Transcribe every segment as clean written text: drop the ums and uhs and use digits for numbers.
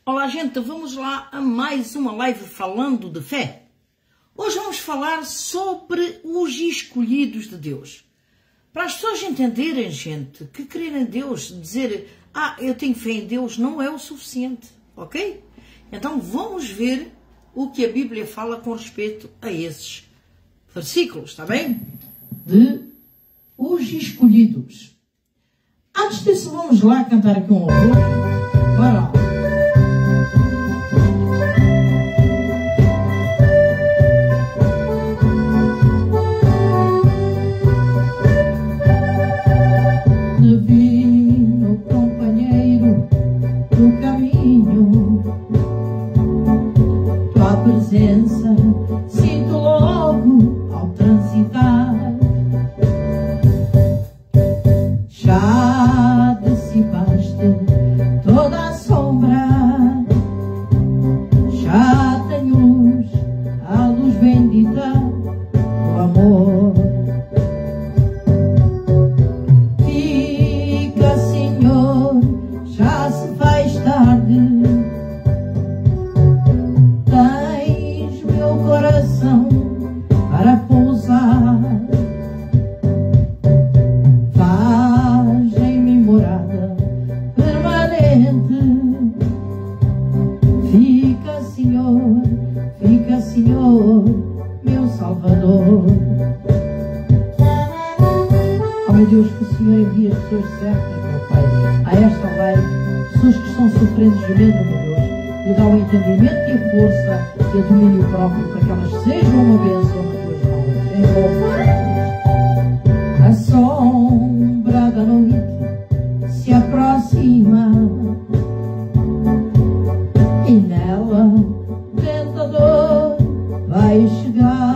Olá gente, vamos lá a mais uma live falando de fé. Hoje vamos falar sobre os escolhidos de Deus. Para as pessoas entenderem, gente, que crer em Deus, dizer, eu tenho fé em Deus, não é o suficiente, ok? Então vamos ver o que a Bíblia fala com respeito a esses versículos, está bem? De os escolhidos. Antes disso, vamos lá cantar aqui um louvor. Bora lá. Divino companheiro do caminho, tua presença sinto logo ao transitar. Já dissipaste toda a sombra, já tenho luz, a luz bendita do amor. Fica, Senhor, já se faz tarde, tens meu coração para pousar. Fica, Senhor, meu Salvador. Oh, meu Deus, que o Senhor envie as pessoas certas, meu Pai, a esta live, pessoas que estão sofrendo de medo, meu Deus, e dá o entendimento e a força e o domínio próprio para que elas sejam uma bênção nas tuas mãos. Em nome de Jesus. A sombra da noite se aproxima e nela tentador vai chegar.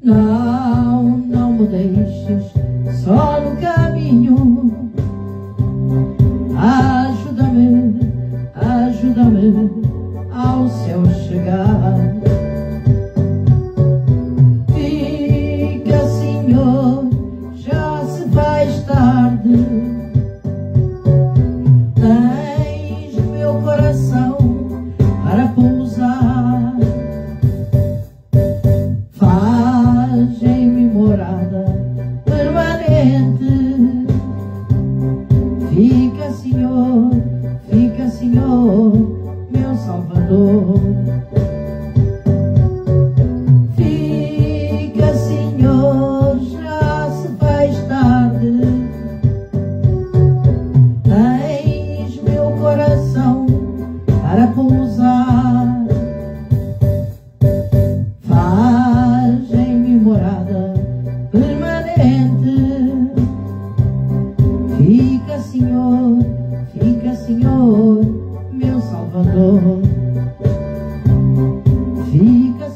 Não me deixes só no caminho. Ajuda-me ao céu chegar. Fica, Senhor, já se faz tarde. Tens meu coração para pousar. Faz em mim morada permanente. Fica, Senhor, meu Salvador. Fica, Senhor, já se faz tarde. Tens meu coração para pousar. Faz em mim morada permanente. Fica, Senhor, meu Salvador. Fica,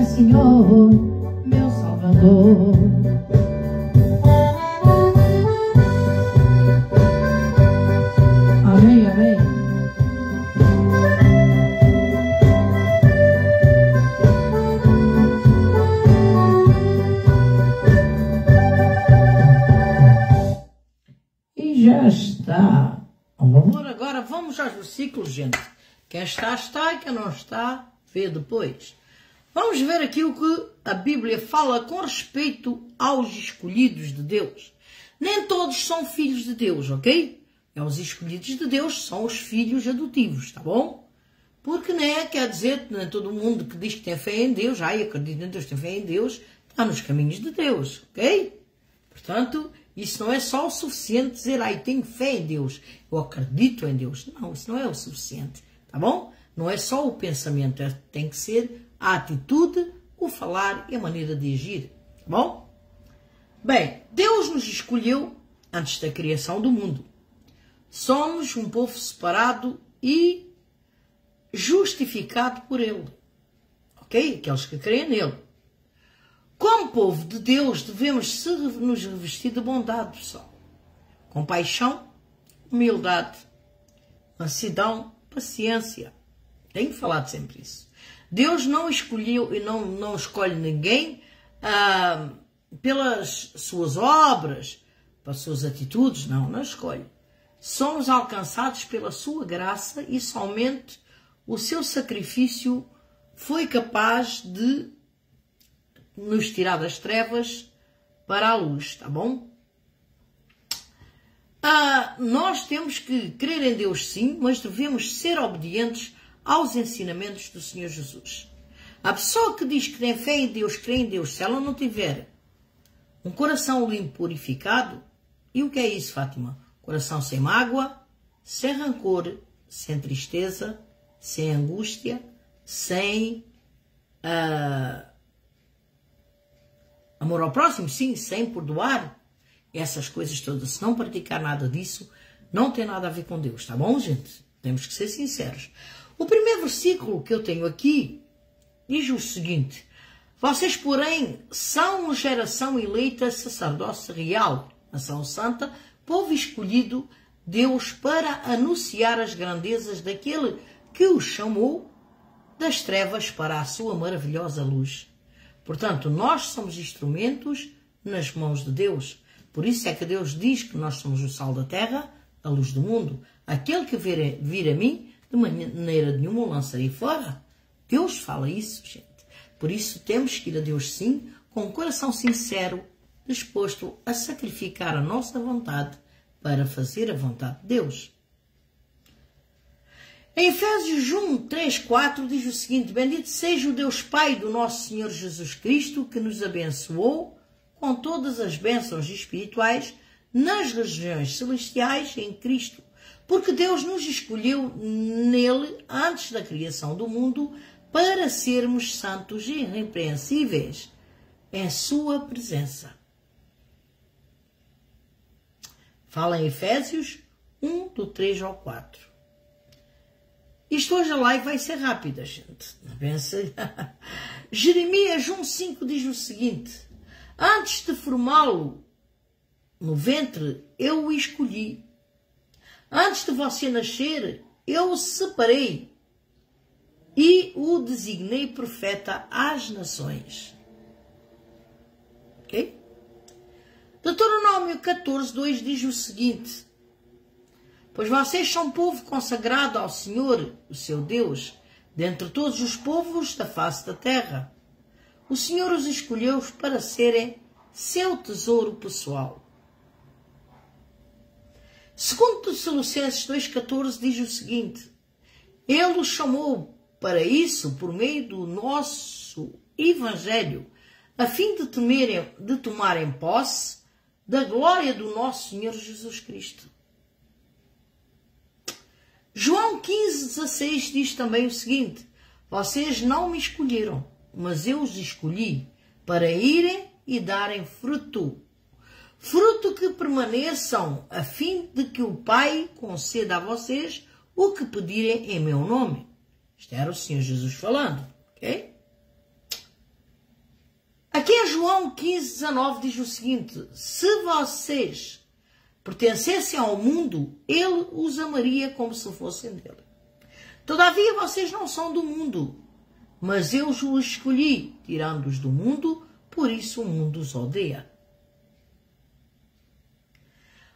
Senhor, meu Salvador. Amém, amém. E já está. Agora vamos aos versículos, gente. Quem está, e quem não está, vê depois. Vamos ver aqui o que a Bíblia fala com respeito aos escolhidos de Deus. Nem todos são filhos de Deus, ok? Os escolhidos de Deus são os filhos adotivos, tá bom? Porque, né, quer dizer, nem todo mundo que diz que tem fé em Deus, acredita em Deus, tem fé em Deus, está nos caminhos de Deus, ok? Portanto, isso não é só o suficiente dizer, tenho fé em Deus, eu acredito em Deus. Não, isso não é o suficiente, tá bom? Não é só o pensamento, tem que ser a atitude, o falar e a maneira de agir, tá bom? Bem, Deus nos escolheu antes da criação do mundo. Somos um povo separado e justificado por Ele, ok? Aqueles que creem nele. Como povo de Deus, devemos nos revestir de bondade, pessoal. Compaixão, humildade, mansidão, paciência. Tenho falado sempre isso. Deus não escolheu e não escolhe ninguém pelas suas obras, pelas suas atitudes, não escolhe. somos alcançados pela sua graça e somente o seu sacrifício foi capaz de nos tirar das trevas para a luz, tá bom? Nós temos que crer em Deus sim, mas devemos ser obedientes aos ensinamentos do Senhor Jesus. A pessoa que diz que tem fé em Deus, crê em Deus, se ela não tiver um coração limpo, purificado, e o que é isso, Fátima? Coração sem mágoa, sem rancor, sem tristeza, sem angústia, sem amor ao próximo, sim, sem perdoar, essas coisas todas. Se não praticar nada disso, não tem nada a ver com Deus, tá bom, gente? Temos que ser sinceros. O primeiro versículo que eu tenho aqui diz o seguinte: vocês, porém, são geração eleita, sacerdócio real, nação santa, povo escolhido, Deus, para anunciar as grandezas daquele que os chamou das trevas para a sua maravilhosa luz. Portanto, nós somos instrumentos nas mãos de Deus. Por isso é que Deus diz que nós somos o sal da terra, a luz do mundo. Aquele que vir a mim, de maneira nenhuma o lançarei fora. Deus fala isso, gente. Por isso temos que ir a Deus sim, com um coração sincero, disposto a sacrificar a nossa vontade para fazer a vontade de Deus. Em Efésios 1, 3, 4 diz o seguinte: bendito seja o Deus Pai do nosso Senhor Jesus Cristo, que nos abençoou com todas as bênçãos espirituais nas regiões celestiais em Cristo, porque Deus nos escolheu nele antes da criação do mundo para sermos santos e irrepreensíveis em sua presença. Fala em Efésios 1, do 3 ao 4. Isto hoje a live vai ser rápida, gente. Não pensa. Jeremias 1,5 diz o seguinte: antes de formá-lo no ventre, eu o escolhi. Antes de você nascer, eu o separei e o designei profeta às nações. Ok? Deuteronômio 14:2 diz o seguinte: pois vocês são povo consagrado ao Senhor, o seu Deus, dentre todos os povos da face da terra. O Senhor os escolheu para serem seu tesouro pessoal. Segundo Tessalonicenses 2,14 diz o seguinte: ele os chamou para isso por meio do nosso Evangelho, a fim de tomarem posse da glória do nosso Senhor Jesus Cristo. João 15,16 diz também o seguinte: vocês não me escolheram, mas eu os escolhi para irem e darem fruto. Fruto que permaneçam, a fim de que o Pai conceda a vocês o que pedirem em meu nome. Isto era o Senhor Jesus falando, ok? Aqui em João 15,19 diz o seguinte: se vocês pertencessem ao mundo, ele os amaria como se fossem dele. Todavia vocês não são do mundo, mas eu os escolhi, tirando-os do mundo, por isso o mundo os odeia.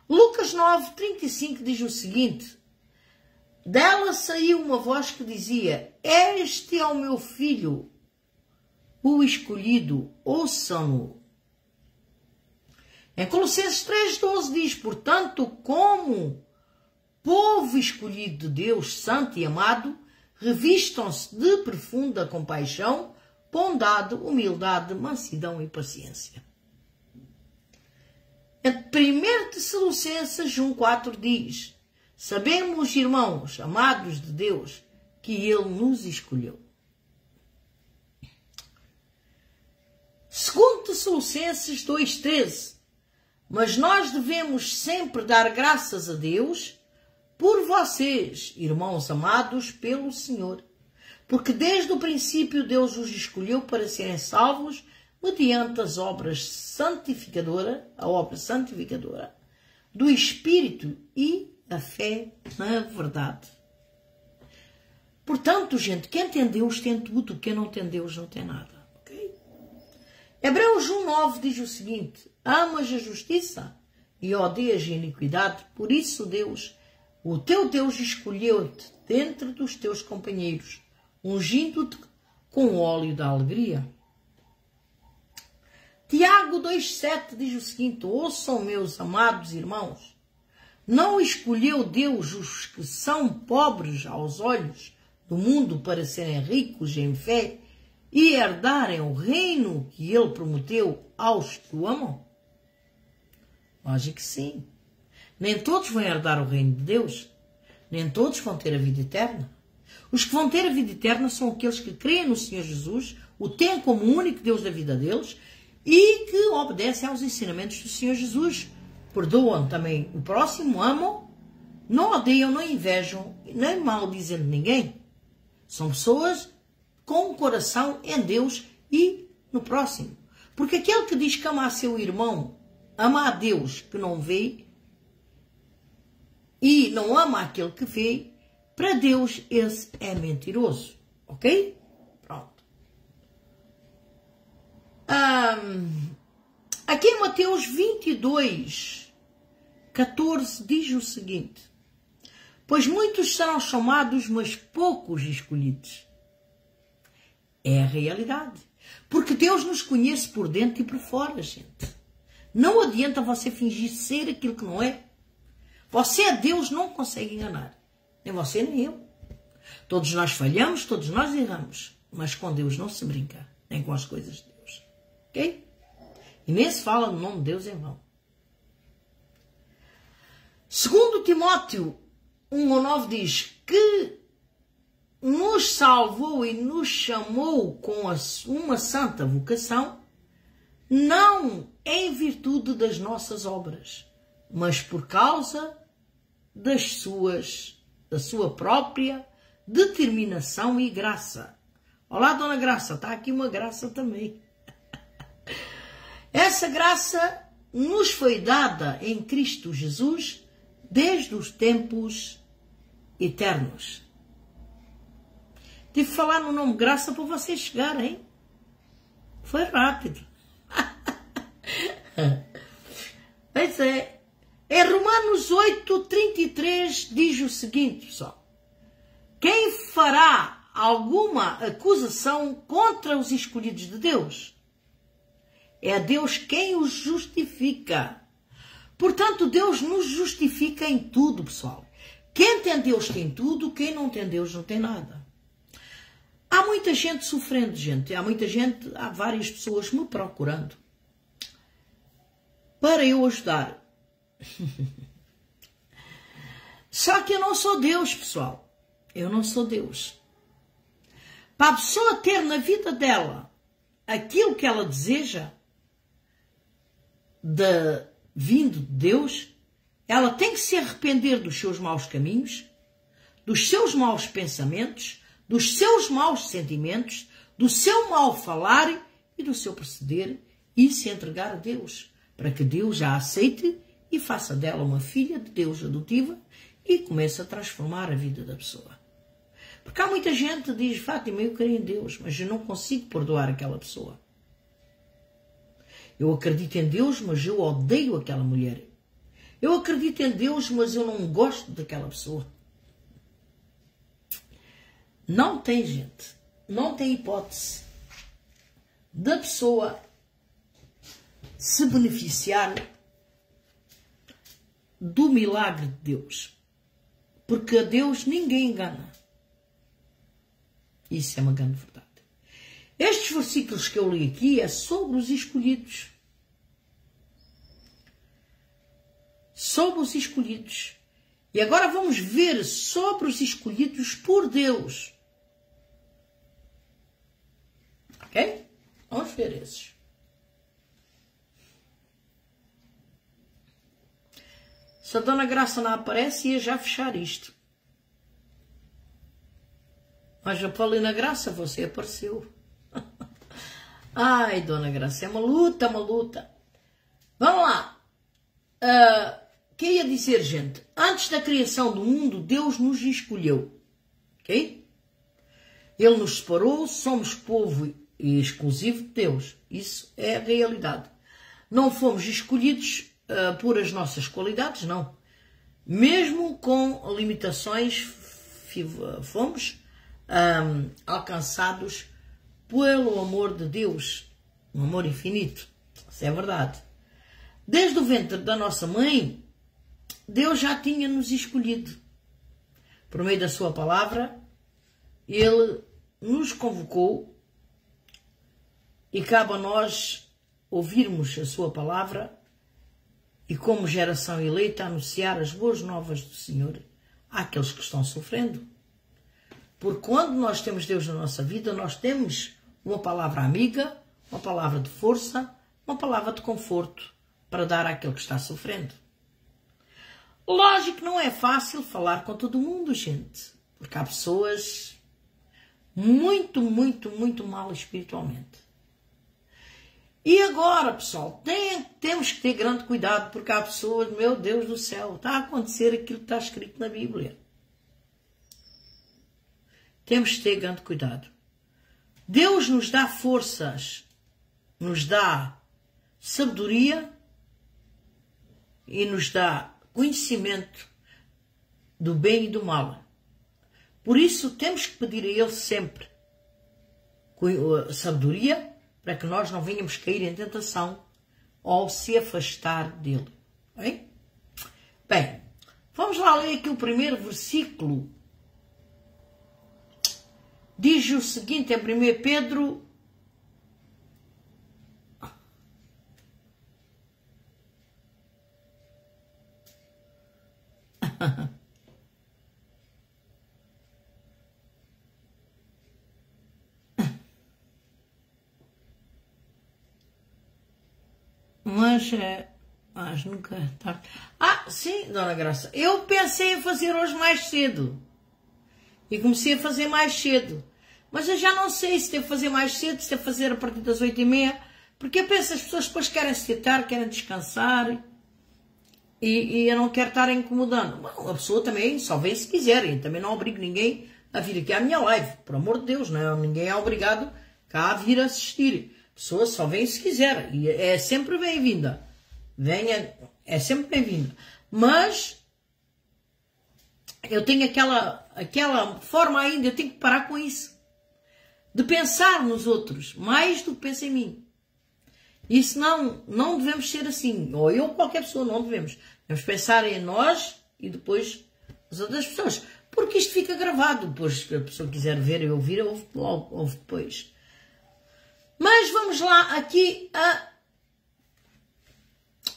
Lucas 9,35 diz o seguinte: dela saiu uma voz que dizia: este é o meu filho, o escolhido, ouçam-no. Em Colossenses 3,12 diz: portanto, como povo escolhido de Deus, santo e amado, revistam-se de profunda compaixão, bondade, humildade, mansidão e paciência. Em 1 Tessalonicenses 1,4 diz: sabemos, irmãos, amados de Deus, que ele nos escolheu. Segundo Tessalonicenses 2,13: mas nós devemos sempre dar graças a Deus por vocês, irmãos amados pelo Senhor, porque desde o princípio Deus os escolheu para serem salvos mediante as obras santificadoras, a obra santificadora do Espírito e a fé na verdade. Portanto, gente, quem tem Deus tem tudo, quem não tem Deus não tem nada. Hebreus 1,9 diz o seguinte: amas a justiça e odeias a iniquidade, por isso Deus O teu Deus escolheu-te dentre dos teus companheiros, ungindo-te com o óleo da alegria. Tiago 2,7 diz o seguinte: ouçam, meus amados irmãos, não escolheu Deus os que são pobres aos olhos do mundo para serem ricos em fé e herdarem o reino que ele prometeu aos que o amam? Lógico que sim. Nem todos vão herdar o reino de Deus. Nem todos vão ter a vida eterna. Os que vão ter a vida eterna são aqueles que creem no Senhor Jesus, o têm como o único Deus da vida deles e que obedecem aos ensinamentos do Senhor Jesus. Perdoam também o próximo, amam, não odeiam, não invejam, nem maldizem de ninguém. São pessoas com o coração em Deus e no próximo. Porque aquele que diz que ama a seu irmão, ama a Deus que não vê e não ama aquele que vê, para Deus esse é mentiroso. Ok? Pronto. Aqui em Mateus 22, 14 diz o seguinte: pois muitos serão chamados, mas poucos escolhidos. É a realidade. Porque Deus nos conhece por dentro e por fora, gente. Não adianta você fingir ser aquilo que não é. Você a Deus não consegue enganar. Nem você, nem eu. Todos nós falhamos, todos nós erramos. Mas com Deus não se brinca. Nem com as coisas de Deus. Ok? E nem se fala no nome de Deus em vão. Segundo Timóteo 1:9 diz que nos salvou e nos chamou com uma santa vocação, não em virtude das nossas obras, mas por causa da sua própria determinação e graça. Olá, Dona Graça, está aqui uma graça também. Essa graça nos foi dada em Cristo Jesus desde os tempos eternos. Tive que falar no nome graça para vocês chegarem. Foi rápido. Pois é. Em Romanos 8:33 diz o seguinte, pessoal: quem fará alguma acusação contra os escolhidos de Deus? É Deus quem os justifica. Portanto, Deus nos justifica em tudo, pessoal. Quem tem Deus tem tudo, quem não tem Deus não tem nada. Há muita gente sofrendo, gente. Há várias pessoas me procurando para eu ajudar. Só que eu não sou Deus, pessoal. Eu não sou Deus. Para a pessoa ter na vida dela aquilo que ela deseja, vindo de Deus, ela tem que se arrepender dos seus maus caminhos, dos seus maus pensamentos, dos seus maus sentimentos, do seu mau falar e do seu proceder e se entregar a Deus, para que Deus a aceite e faça dela uma filha de Deus adotiva e comece a transformar a vida da pessoa. Porque há muita gente que diz: Fátima, eu creio em Deus, mas eu não consigo perdoar aquela pessoa. Eu acredito em Deus, mas eu odeio aquela mulher. Eu acredito em Deus, mas eu não gosto daquela pessoa. Não tem, gente, não tem hipótese da pessoa se beneficiar do milagre de Deus. Porque a Deus ninguém engana. Isso é uma grande verdade. Estes versículos que eu li aqui é sobre os escolhidos. Sobre os escolhidos. E agora vamos ver sobre os escolhidos por Deus. Ok? Vamos ver esses. Se a Dona Graça não aparece, ia já fechar isto. Mas a Paulina Graça, você apareceu. Ai, Dona Graça, é uma luta, uma luta. Vamos lá. Queria dizer, gente, antes da criação do mundo, Deus nos escolheu. Ok? Ele nos separou, somos povo exclusivo de Deus. Isso é a realidade. Não fomos escolhidos por as nossas qualidades, não. Mesmo com limitações, fomos alcançados pelo amor de Deus, um amor infinito. Isso é verdade. Desde o ventre da nossa mãe, Deus já tinha nos escolhido. Por meio da sua palavra, Ele nos convocou e cabe a nós ouvirmos a sua palavra e, como geração eleita, anunciar as boas novas do Senhor àqueles que estão sofrendo. Porque quando nós temos Deus na nossa vida, nós temos uma palavra amiga, uma palavra de força, uma palavra de conforto para dar àquele que está sofrendo. Lógico que não é fácil falar com todo mundo, gente, porque há pessoas muito, muito, muito mal espiritualmente. E agora, pessoal, temos que ter grande cuidado, porque há pessoas, meu Deus do céu, está a acontecer aquilo que está escrito na Bíblia. Temos que ter grande cuidado. Deus nos dá forças, nos dá sabedoria e nos dá conhecimento do bem e do mal. Por isso temos que pedir a Ele sempre sabedoria para que nós não venhamos cair em tentação ou se afastar dele. Bem, vamos lá ler aqui o primeiro versículo. Diz o seguinte, em 1 Pedro... Mas nunca é tarde. Sim, Dona Graça. Eu pensei em fazer hoje mais cedo. E comecei a fazer mais cedo. Mas eu já não sei se devo fazer mais cedo, se devo fazer a partir das 8h30. Porque eu penso que as pessoas depois querem se deitar, querem descansar. E eu não quero estar incomodando. Bom, a pessoa também só vem se quiser. E também não obrigo ninguém a vir aqui à minha live. Por amor de Deus, não é? Ninguém é obrigado cá a vir assistir. A pessoa só vem se quiser. E é sempre bem-vinda. Venha, é sempre bem-vinda. Mas eu tenho aquela forma ainda, eu tenho que parar com isso. De pensar nos outros, mais do que penso em mim. E senão, não devemos ser assim. Ou eu ou qualquer pessoa, não devemos. Devemos pensar em nós e depois as outras pessoas. Porque isto fica gravado. Depois, se a pessoa quiser ver e ouvir, ouve depois. Mas vamos lá aqui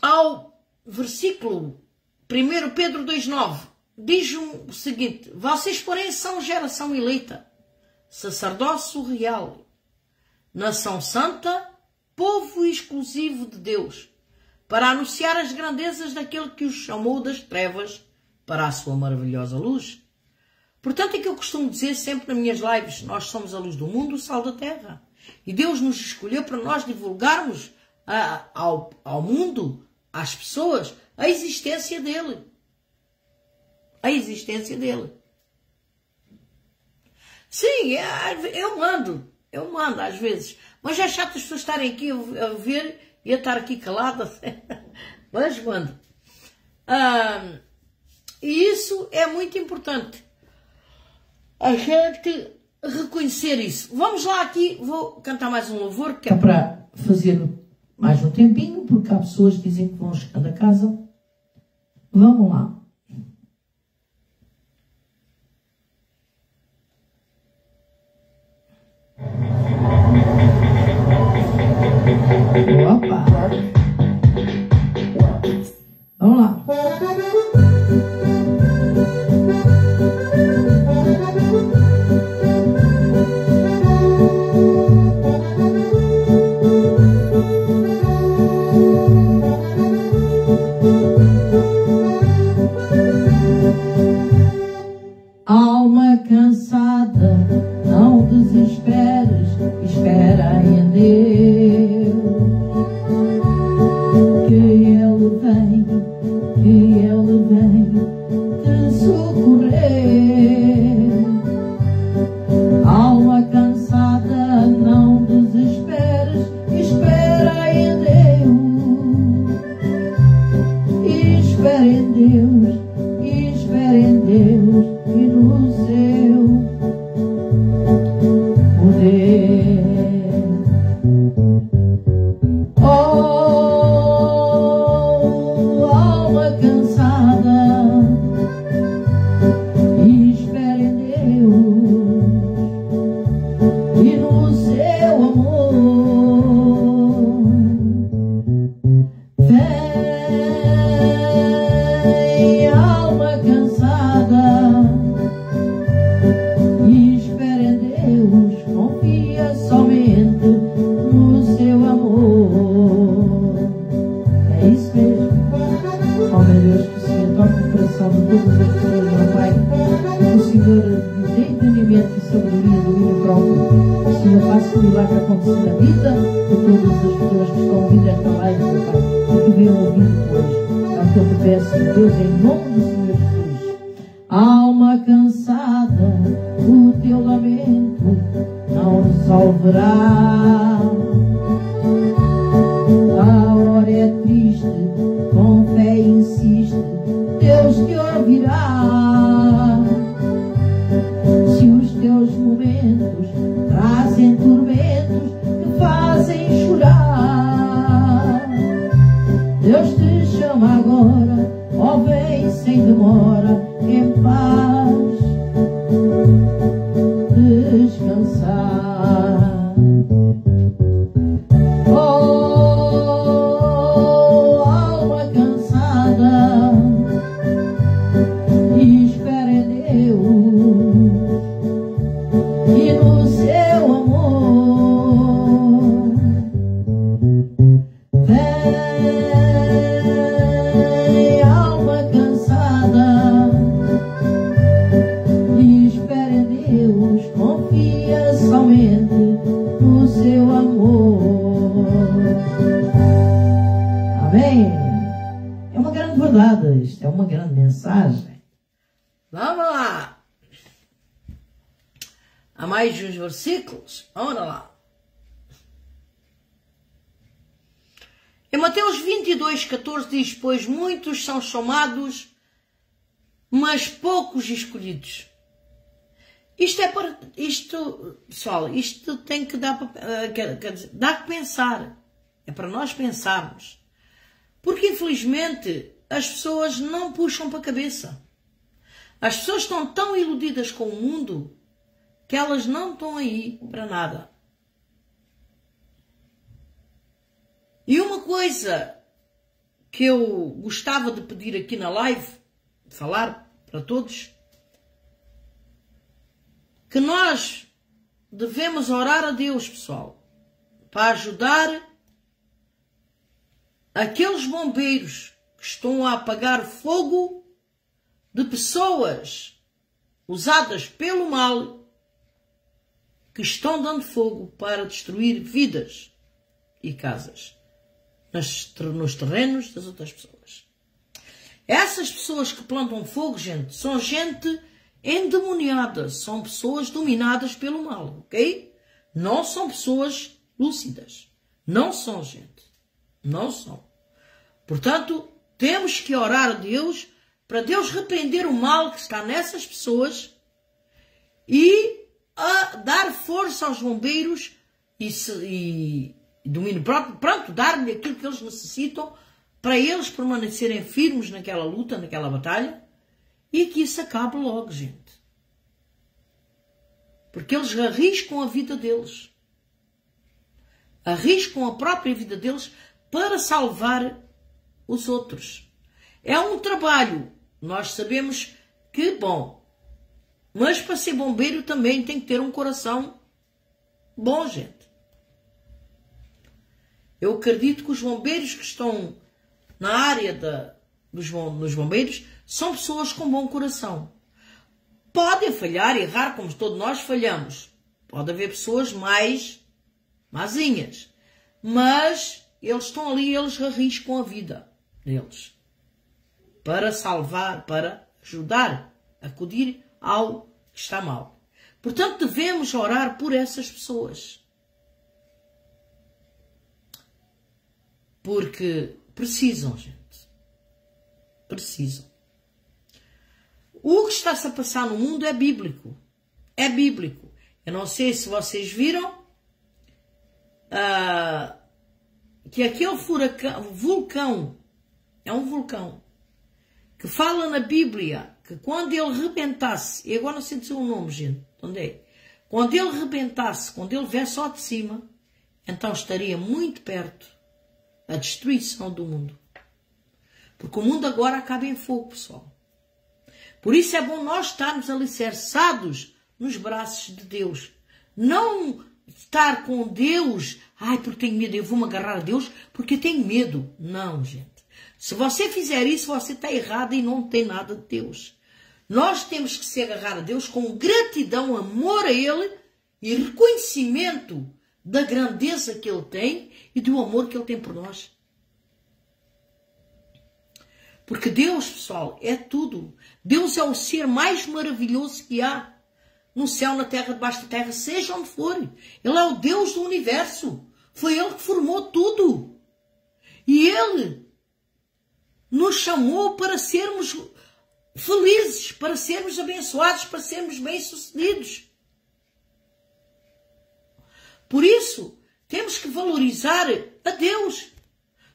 ao versículo 1 Pedro 2,9. Diz o seguinte: vocês, porém, são geração eleita, sacerdócio real, nação santa, povo exclusivo de Deus, para anunciar as grandezas daquele que os chamou das trevas para a sua maravilhosa luz. Portanto, é que eu costumo dizer sempre nas minhas lives: nós somos a luz do mundo, o sal da terra. E Deus nos escolheu para nós divulgarmos ao mundo, às pessoas, a existência dele. A existência dele. Sim, eu mando às vezes. Mas é chato as pessoas estarem aqui a ver e a estar aqui calada. Mas mando. E isso é muito importante. A gente reconhecer isso. Vamos lá aqui, vou cantar mais um louvor, que é para fazer mais um tempinho, porque há pessoas que dizem que vão chegando a casa. Vamos lá. Opa! Vamos lá. Alma cansada, não desesperes, espera em Deus, que Ele vem te socorrer. Alma cansada, não desesperes, espera em Deus, espera em Deus, Deus e no seu poder. Oh, alma cansada, espere em Deus e no seu amor. Vem, alma cansada, espere em Deus, confia somente no seu amor. É isso mesmo. Oh meu Deus, que o Senhor toque o coração de todas as pessoas, meu Pai. Que o Senhor lhe dê entendimento e sabedoria do domínio próprio. Que o Senhor faça o milagre acontecer na vida de todas as pessoas que estão ouvindo esta live, meu Pai, e que venham ouvir depois. É o que eu te peço, Deus, em nome do Senhor Jesus. Alma cansada, o teu lamento não resolverá. A hora é triste, com fé insiste, Deus te ouvirá. Se os teus momentos trazem tormentos, te fazem chorar, Deus te chama agora, ó vem sem demora, em paz descansar. Oh, alma cansada, espere em Deus e no seu amor. Vem, alma cansada, espere em Deus, confia somente no seu amor. Amém? É uma grande verdade, isto é uma grande mensagem. Vamos lá. Há mais uns versículos. Vamos lá. Em Mateus 22:14 diz: pois muitos são chamados, mas poucos escolhidos. Pessoal, isto tem que dar dá que pensar. É para nós pensarmos. Porque, infelizmente, as pessoas não puxam para a cabeça. As pessoas estão tão iludidas com o mundo que elas não estão aí para nada. E uma coisa que eu gostava de pedir aqui na live, de falar para todos, que nós devemos orar a Deus, pessoal, para ajudar aqueles bombeiros que estão a apagar fogo de pessoas usadas pelo mal, que estão dando fogo para destruir vidas e casas nos terrenos das outras pessoas. Essas pessoas que plantam fogo, gente, são gente endemoniada, são pessoas dominadas pelo mal, ok? Não são pessoas lúcidas. Não são, gente. Não são. Portanto, temos que orar a Deus para Deus repreender o mal que está nessas pessoas e a dar força aos bombeiros e domínio próprio, pronto, dar-lhe aquilo que eles necessitam para eles permanecerem firmes naquela luta, naquela batalha, e que isso acabe logo, gente. Porque eles arriscam a vida deles. Arriscam a própria vida deles para salvar os outros. É um trabalho. Nós sabemos que, bom, mas para ser bombeiro também tem que ter um coração bom, gente. Eu acredito que os bombeiros que estão na área dos bombeiros são pessoas com bom coração. Podem falhar, errar, como todos nós falhamos. Pode haver pessoas mais mazinhas. Mas eles estão ali, eles arriscam a vida deles para salvar, para ajudar, acudir ao que está mal. Portanto, devemos orar por essas pessoas. Porque precisam, gente. Precisam. O que está-se a passar no mundo é bíblico. É bíblico. Eu não sei se vocês viram que aquele vulcão, é um vulcão, que fala na Bíblia que quando ele rebentasse, e agora não sei dizer o nome, gente, onde é? Quando ele rebentasse, quando ele viesse só de cima, então estaria muito perto a destruição do mundo. Porque o mundo agora acaba em fogo, pessoal. Por isso é bom nós estarmos alicerçados nos braços de Deus. Não estar com Deus, porque tenho medo, eu vou-me agarrar a Deus porque eu tenho medo. Não, gente. Se você fizer isso, você está errado e não tem nada de Deus. Nós temos que se agarrar a Deus com gratidão, amor a Ele e reconhecimento da grandeza que Ele tem e do amor que Ele tem por nós. Porque Deus, pessoal, é tudo. Deus é o ser mais maravilhoso que há. No céu, na terra, debaixo da terra, seja onde for. Ele é o Deus do universo. Foi Ele que formou tudo. E Ele nos chamou para sermos felizes, para sermos abençoados, para sermos bem-sucedidos. Por isso, temos que valorizar a Deus.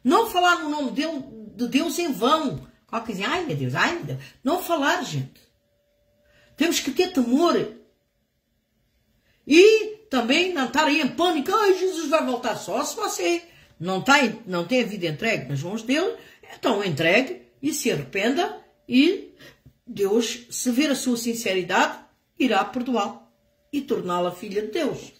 Não falar no nome de Deus em vão. Qualquer coisa, ai meu Deus. Não falar, gente. Temos que ter temor. E também não estar aí em pânico. Ai, Jesus vai voltar só. Se você não tem a vida entregue nas mãos dele, então entregue e se arrependa e Deus, se ver a sua sinceridade, irá perdoá-lo e torná-la filha de Deus.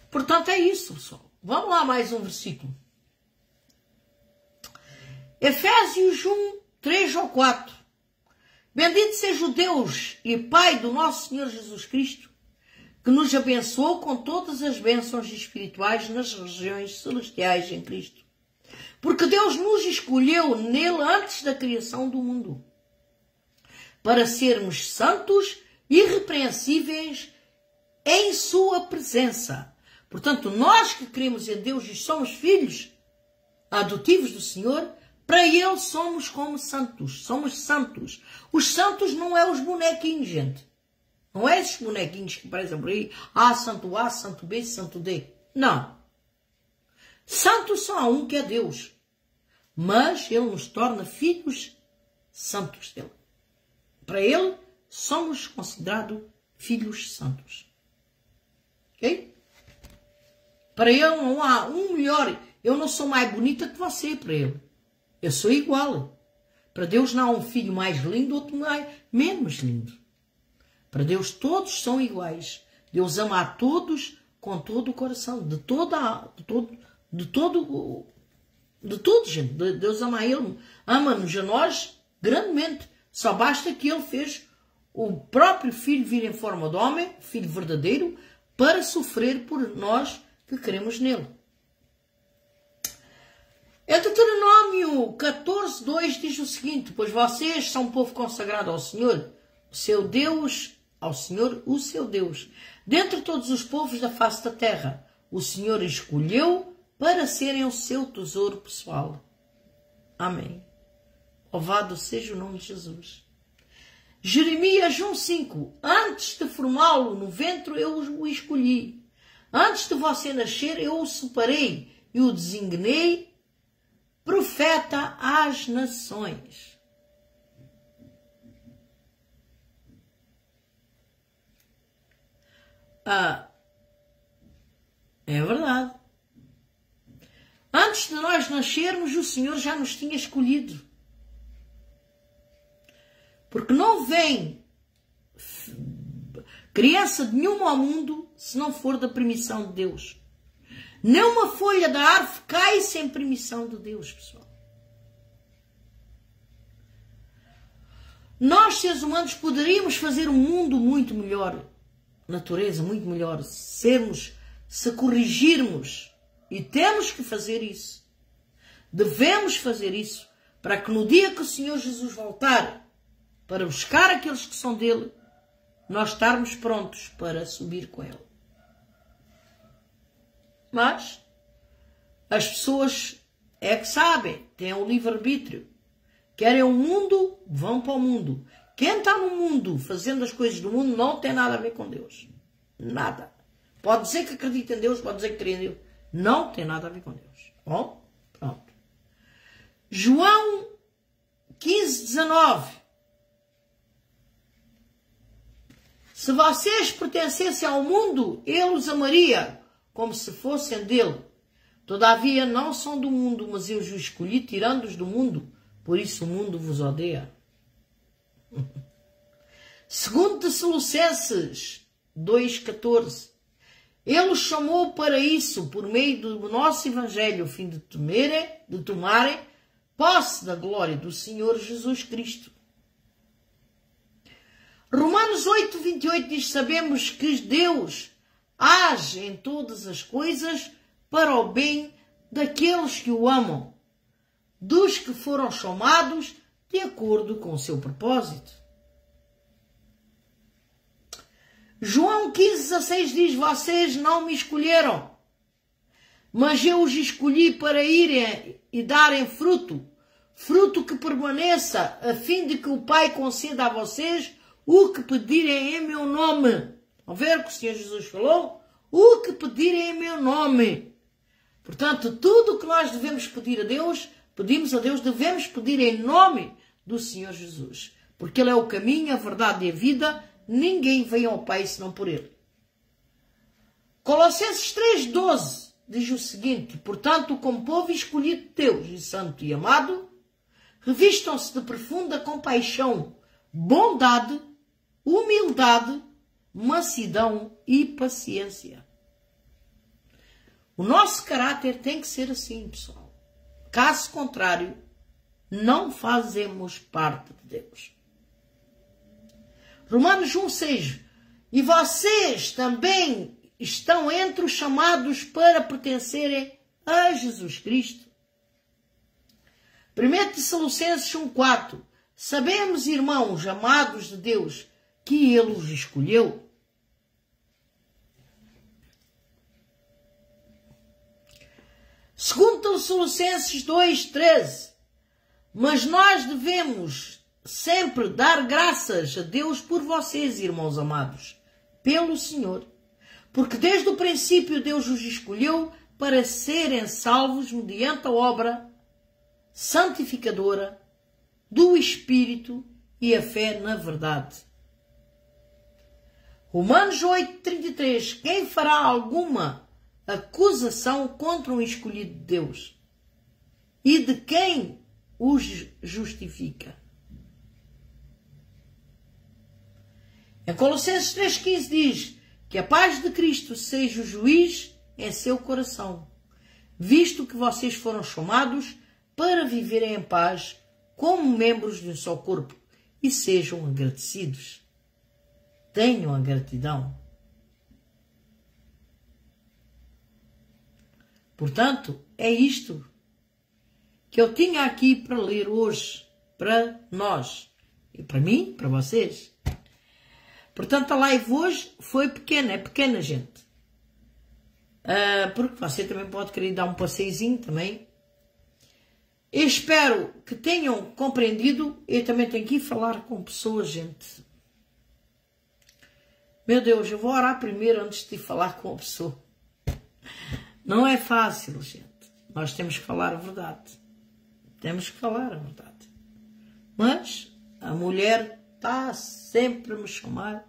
Portanto, é isso, pessoal. Vamos lá, mais um versículo. Efésios 1, 3 ou 4. Bendito seja o Deus e Pai do nosso Senhor Jesus Cristo, que nos abençoou com todas as bênçãos espirituais nas regiões celestiais em Cristo. Porque Deus nos escolheu nele antes da criação do mundo, para sermos santos e irrepreensíveis em sua presença. Portanto, nós que cremos em Deus e somos filhos adotivos do Senhor, para Ele somos como santos. Somos santos. Os santos não é os bonequinhos, gente. Não é esses bonequinhos que parecem por aí. Santo A, santo B, santo D. Não. Santos só há um que é Deus. Mas Ele nos torna filhos santos dele. Para Ele, somos considerados filhos santos. Ok? Para Ele não há um melhor. Eu não sou mais bonita que você, para Ele. Eu sou igual. Para Deus não há um filho mais lindo, outro menos lindo. Para Deus todos são iguais. Deus ama a todos com todo o coração. De tudo, gente. Deus ama a Ele. Ama-nos a nós grandemente. Só basta que Ele fez o próprio Filho vir em forma de homem, Filho verdadeiro, para sofrer por nós que queremos nele. Deuteronômio 14, 2 diz o seguinte: pois vocês são um povo consagrado ao Senhor, o seu Deus, ao Senhor, o seu Deus. Dentre todos os povos da face da terra, o Senhor escolheu para serem o seu tesouro pessoal. Amém. Louvado seja o nome de Jesus. Jeremias 1,5. Antes de formá-lo no ventre, eu o escolhi. Antes de você nascer, eu o separei e o designei profeta às nações. É verdade. Antes de nós nascermos, o Senhor já nos tinha escolhido. Porque não vem criança nenhuma ao mundo se não for da permissão de Deus. Nem uma folha da árvore cai sem permissão de Deus, pessoal. Nós, seres humanos, poderíamos fazer um mundo muito melhor, natureza muito melhor, se corrigirmos. E temos que fazer isso. Devemos fazer isso para que no dia que o Senhor Jesus voltar para buscar aqueles que são dele, nós estarmos prontos para subir com ele. Mas as pessoas é que sabem, têm o livre-arbítrio. Querem o mundo, vão para o mundo. Quem está no mundo, fazendo as coisas do mundo, não tem nada a ver com Deus. Nada. Pode dizer que acredita em Deus, pode dizer que crê em Deus. Não tem nada a ver com Deus. Bom, pronto. João 15:19. Se vocês pertencessem ao mundo, ele os amaria, como se fossem dele. Todavia não são do mundo, mas eu os escolhi, tirando-os do mundo. Por isso o mundo vos odeia. 2 Tessalonicenses 2:14. Ele os chamou para isso, por meio do nosso Evangelho, a fim de tomarem posse da glória do Senhor Jesus Cristo. Romanos 8:28 diz: sabemos que Deus age em todas as coisas para o bem daqueles que o amam, dos que foram chamados de acordo com o seu propósito. João 15:16 diz: vocês não me escolheram, mas eu os escolhi para irem e darem fruto, fruto que permaneça, a fim de que o Pai conceda a vocês o que pedirem em meu nome. Vão ver o que o Senhor Jesus falou? O que pedirem em meu nome. Portanto, tudo o que nós devemos pedir a Deus, pedimos a Deus, devemos pedir em nome do Senhor Jesus. Porque Ele é o caminho, a verdade e a vida. Ninguém vem ao Pai senão por Ele. Colossenses 3:12 diz o seguinte: portanto, como povo escolhido de Deus e santo e amado, revistam-se de profunda compaixão, bondade, humildade, mansidão e paciência. O nosso caráter tem que ser assim, pessoal. Caso contrário, não fazemos parte de Deus. Romanos 1:6. E vocês também estão entre os chamados para pertencerem a Jesus Cristo. 1 Tessalonicenses 1:4. Sabemos, irmãos amados de Deus, que Ele os escolheu. Segundo Tessalonicenses 2:13. Mas nós devemos sempre dar graças a Deus por vocês, irmãos amados, pelo Senhor. Porque desde o princípio Deus os escolheu para serem salvos mediante a obra santificadora do Espírito e a fé na verdade. Romanos 8:33. Quem fará alguma acusação contra um escolhido de Deus? E de quem os justifica? Em Colossenses 3:15 diz que a paz de Cristo seja o juiz em seu coração, visto que vocês foram chamados para viverem em paz como membros de um só corpo, e sejam agradecidos. Tenham a gratidão. Portanto, é isto que eu tinha aqui para ler hoje, para nós, e para mim, para vocês. Portanto, a live hoje foi pequena, é pequena, gente. Porque você também pode querer dar um passeiozinho também. Eu espero que tenham compreendido. Eu também tenho que ir falar com pessoas, gente. Meu Deus, eu vou orar primeiro antes de falar com a pessoa. Não é fácil, gente. Nós temos que falar a verdade. Temos que falar a verdade. Mas a mulher está sempre a me chamar,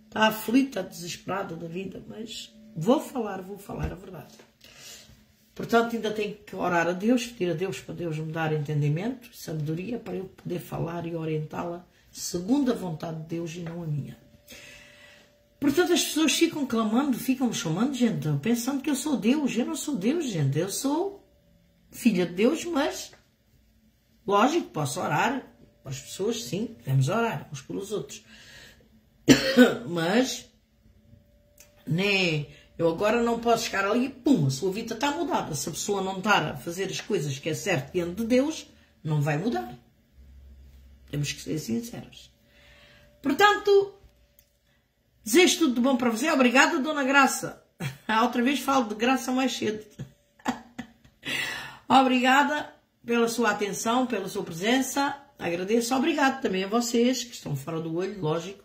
está aflita, desesperada da vida, mas vou falar a verdade. Portanto, ainda tenho que orar a Deus, pedir a Deus para Deus me dar entendimento, sabedoria, para eu poder falar e orientá-la segundo a vontade de Deus e não a minha. Portanto, as pessoas ficam clamando, ficam me chamando, gente, pensando que eu sou Deus. Eu não sou Deus, gente. Eu sou filha de Deus, mas, lógico, posso orar. As pessoas, sim, devemos orar uns pelos outros. Mas, nem eu agora não posso chegar ali e pum, a sua vida está mudada. Se a pessoa não estar a fazer as coisas que é certo diante de Deus, não vai mudar. Temos que ser sinceros. Portanto, desejo tudo de bom para você. Obrigada, Dona Graça. Outra vez falo de graça mais cedo. Obrigada pela sua atenção, pela sua presença. Agradeço. Obrigado também a vocês que estão fora do olho, lógico.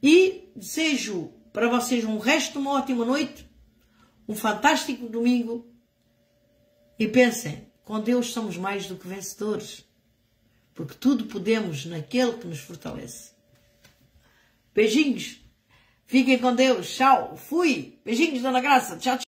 E desejo para vocês um resto de uma ótima noite, um fantástico domingo. E pensem, com Deus somos mais do que vencedores, porque tudo podemos naquele que nos fortalece. Beijinhos. Fiquem com Deus. Tchau. Fui. Beijinhos, Dona Graça. Tchau, tchau.